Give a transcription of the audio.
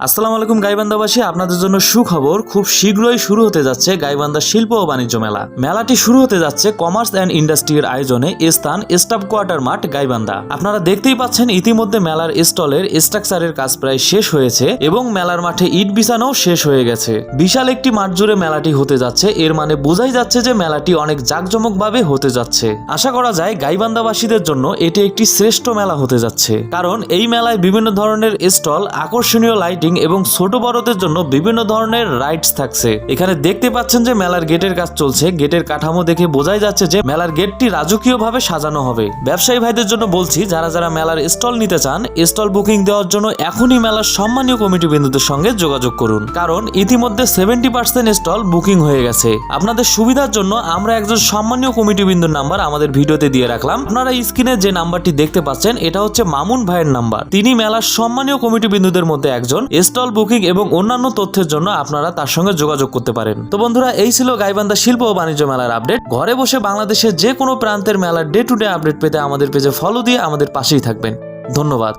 আসসালামু আলাইকুম গাইবান্ধাবাসী, আপনাদের জন্য সুখবর। খুব শীঘ্রই শুরু হতে যাচ্ছে গাইবান্ধা শিল্প ও বাণিজ্য মেলা। মেলাটি শুরু হতে যাচ্ছে কমার্স অ্যান্ড ইন্ডাস্ট্রির আয়োজনে স্থান স্টাফ কোয়ার্টার মাঠ গাইবান্ধা। আপনারা দেখতেই পাচ্ছেন ইতিমধ্যে মেলার স্টলের স্ট্রাকচারের কাজ প্রায় শেষ হয়েছে এবং মেলার মাঠে ইট বিছানো শেষ হয়ে গেছে। বিশাল একটি মাঠ জুড়ে মেলাটি হতে যাচ্ছে, এর মানে বোঝাই যাচ্ছে যে মেলাটি অনেক জাঁকজমকভাবে হতে যাচ্ছে। আশা করা যায় গাইবান্ধাবাসীদের জন্য এটি একটি শ্রেষ্ঠ মেলা হতে যাচ্ছে, কারণ এই মেলায় বিভিন্ন ধরনের স্টল, আকর্ষণীয় লাইটিং এবং ছোট বড়দের জন্য বিভিন্ন ধরনের রাইডস থাকছে। এখানে দেখতে পাচ্ছেন যে মেলার গেটের কাজ চলছে। গেটের কাঠামো দেখে বোঝাই যাচ্ছে যে মেলার গেটটি রাজকীয়ভাবে সাজানো হবে। ব্যবসায়ী ভাইদের জন্য বলছি, যারা যারা মেলার স্টল নিতে চান, স্টল বুকিং দেওয়ার জন্য এখনই মেলার সম্মানীয় কমিটি বিন্দুদের সঙ্গে যোগাযোগ করুন, কারণ ইতিমধ্যে 70% স্টল বুকিং হয়ে গেছে। আপনাদের সুবিধার জন্য আমরা একজন সম্মানীয় কমিটি বিন্দুর নাম্বার আমাদের ভিডিওতে দিয়ে রাখলাম। আপনারা স্ক্রিনে যে নাম্বারটি দেখতে পাচ্ছেন, এটা হচ্ছে মামুন ভাইয়ের নাম্বার। তিনি মেলার সম্মানীয় কমিটি বিন্দুদের মধ্যে একজন। স্টল বুকিং এবং অন্যান্য তথ্যের জন্য আপনারা তার সঙ্গে যোগাযোগ করতে পারেন। তো বন্ধুরা, এই ছিল গাইবান্ধা শিল্প ও বাণিজ্য মেলার আপডেট। ঘরে বসে বাংলাদেশের যে কোনো প্রান্তের মেলার ডে টু ডে আপডেট পেতে আমাদের পেজে ফলো দিয়ে আমাদের পাশেই থাকবেন। ধন্যবাদ।